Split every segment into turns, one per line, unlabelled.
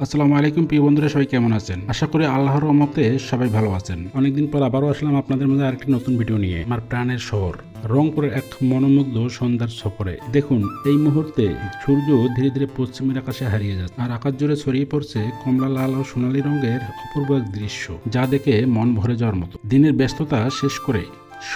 আসসালামু আলাইকুম প্রিয় বন্ধুরা, সবাই কেমন আছেন? আশা করি আল্লাহর রহমতে সবাই ভালো আছেন। অনেকদিন পর আবারও আসলাম আপনাদের মধ্যে আরেকটি নতুন ভিডিও নিয়ে। আমার প্রাণের শহর রংপুরের এক মনোমুগ্ধ সন্ধ্যার সফরে। দেখুন, এই মুহূর্তে সূর্য ধীরে ধীরে পশ্চিমের আকাশে হারিয়ে যাচ্ছে, আর আকাশ জুড়ে ছড়িয়ে পড়ছে কমলা লাল ও সোনালী রঙের অপূর্ব এক দৃশ্য, যা দেখে মন ভরে যাওয়ার মতো। দিনের ব্যস্ততা শেষ করে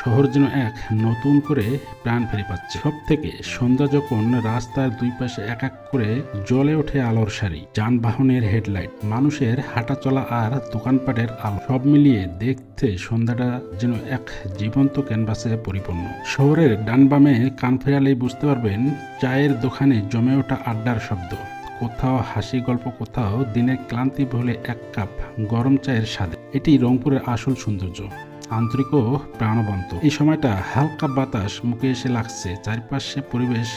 শহর যেন এক নতুন করে প্রাণ ফিরে পাচ্ছে। সব থেকে সন্ধ্যা যখন রাস্তার দুই পাশে এক এক করে জ্বলে ওঠে আলোর সারি, যানবাহনের হেডলাইট, মানুষের হাঁটা চলা আর দোকানপাটের আলো, সব মিলিয়ে দেখতে সন্ধ্যাটা যেন এক জীবন্ত ক্যানভাসে পরিপূর্ণ। শহরের ডান বামে কান ফেরালেই বুঝতে পারবেন চায়ের দোকানে জমে ওঠা আড্ডার শব্দ, কোথাও হাসি গল্প, কোথাও দিনের ক্লান্তি ভুলে এক কাপ গরম চায়ের স্বাদে। এটি রংপুরের আসল সৌন্দর্য, আন্তরিক ও প্রাণবন্ত। এই সময়টা হালকা বাতাস মুখে এসে লাগছে, চারপাশে পরিবেশ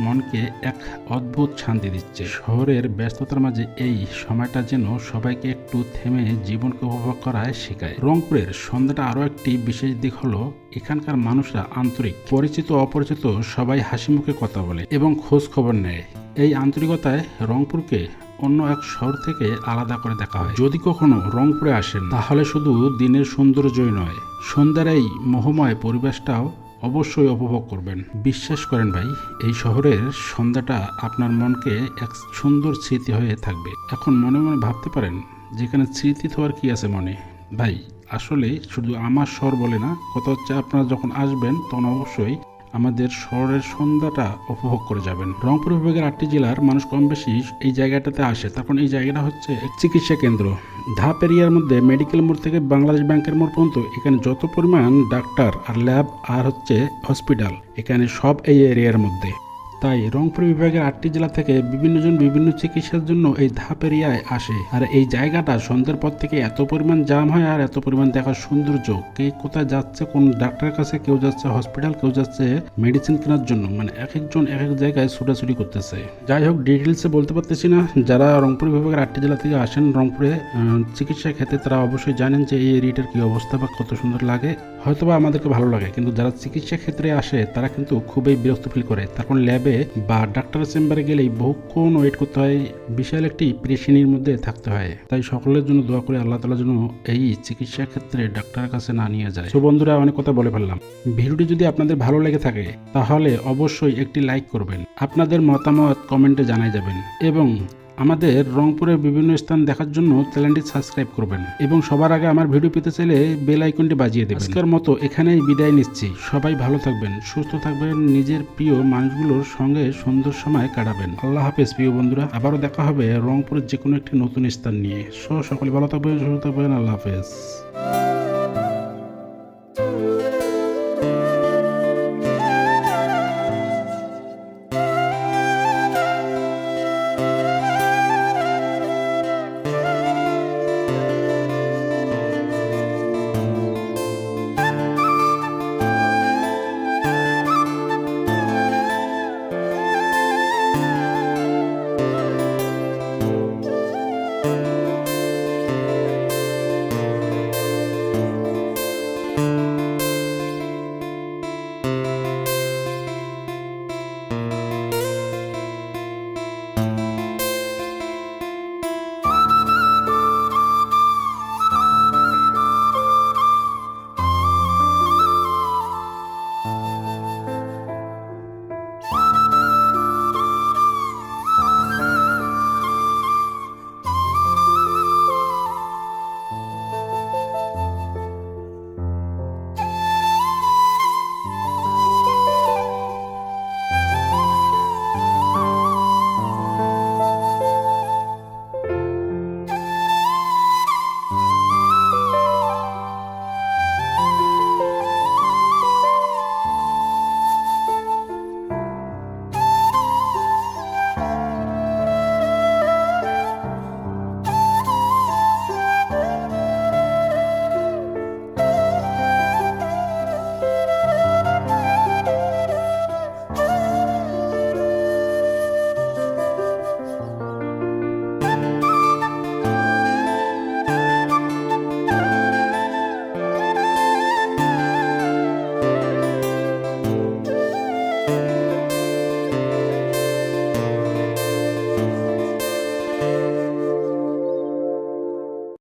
মনকে এক অদ্ভুত শান্তি দিচ্ছে। শহরের ব্যস্ততার মাঝে এই সময়টা যেন সবাইকে একটু থেমে জীবনকে উপভোগ করায় শেখায়। রংপুরের সন্ধ্যাটা আরও একটি বিশেষ দিক হলো এখানকার মানুষরা আন্তরিক, পরিচিত অপরিচিত সবাই হাসি মুখে কথা বলে এবং খোঁজ খবর নেয়। এই আন্তরিকতায় রংপুরকে অন্য এক শহর থেকে আলাদা করে দেখা হয়। যদি কখনো রংপুরে আসেন, তাহলে শুধু দিনের সৌন্দর্যই নয়, সন্ধ্যার এই মোহময় পরিবেশটাও অবশ্যই উপভোগ করবেন। বিশ্বাস করেন ভাই, এই শহরের সন্ধ্যাটা আপনার মনকে এক সুন্দর স্মৃতি হয়ে থাকবে। এখন মনে মনে ভাবতে পারেন, যেখানে স্মৃতি তো আর কি আছে মনে। ভাই, আসলে শুধু আমার শহর বলে না, কথা হচ্ছে আপনারা যখন আসবেন তখন অবশ্যই আমাদের শহরের সন্ধ্যাটা উপভোগ করে যাবেন। রংপুর বিভাগের 8টি জেলার মানুষ কম বেশি এই জায়গাটাতে আসে। তখন এই জায়গাটা হচ্ছে এক চিকিৎসা কেন্দ্র। ধাপ এরিয়ার মধ্যে মেডিকেল মোড় থেকে বাংলাদেশ ব্যাংকের মোড় পর্যন্ত এখানে যত পরিমাণ ডাক্তার আর ল্যাব আর হসপিটাল, এখানে সব এই এরিয়ার মধ্যে। তাই রংপুর বিভাগের 8টি জেলা থেকে বিভিন্নজন বিভিন্ন চিকিৎসার জন্য এই ধাপ এরিয়ায় আসে। আর এই জায়গাটা সন্ধ্যার পর থেকে এত পরিমাণ জাম হয় আর এত পরিমাণ দেখার সৌন্দর্য, কে কোথায় যাচ্ছে কোন ডাক্তারের কাছে, কেউ যাচ্ছে হসপিটাল, কেউ যাচ্ছে মেডিসিন কেনার জন্য, মানে এক একজন এক এক জায়গায় ছুটাছুটি করতেছে। যাই হোক, ডিটেলসে বলতে পারতেছি না। যারা রংপুর বিভাগের 8টি জেলা থেকে আসেন রংপুরে চিকিৎসা ক্ষেত্রে, তারা অবশ্যই জানেন যে এই এরিয়াটার কি অবস্থা বা কত সুন্দর লাগে। হয়তোবা আমাদেরকে ভালো লাগে, কিন্তু যারা চিকিৎসা ক্ষেত্রে আসে তারা কিন্তু খুবই বিরক্ত ফিল করে। তখন ল্যাবে বা ডাক্তারের চেম্বারে গেলেই বহুক্ষণ ওয়েট করতে হয়, বিশাল একটি পেরেশানির মধ্যে থাকতে হয়। তাই সকলের জন্য দোয়া করে আল্লাহ তাআলা যেন এই চিকিৎসা ক্ষেত্রে ডাক্তারের কাছে না নিয়ে যায়। তো বন্ধুরা, অনেক কথা বলে ফেললাম। ভিডিওটি যদি আপনাদের ভালো লেগে থাকে তাহলে অবশ্যই একটি লাইক করবেন, আপনাদের মতামত কমেন্টে জানাই যাবেন, এবং আমাদের রংপুরের বিভিন্ন স্থান দেখার জন্য চ্যানেলটি সাবস্ক্রাইব করবেন, এবং সবার আগে আমার ভিডিও পেতে চাইলে বেল আইকনটি বাজিয়ে দেবেন। আজকের মতো এখানেই বিদায় নিচ্ছি। সবাই ভালো থাকবেন, সুস্থ থাকবেন, নিজের প্রিয় মানুষগুলোর সঙ্গে সুন্দর সময় কাটাবেন। আল্লাহ হাফেজ প্রিয় বন্ধুরা, আবারও দেখা হবে রংপুরের যে কোনো একটি নতুন স্থান নিয়ে। সকলে ভালো থাকবেন, সুস্থ থাকবেন। আল্লাহ হাফেজ।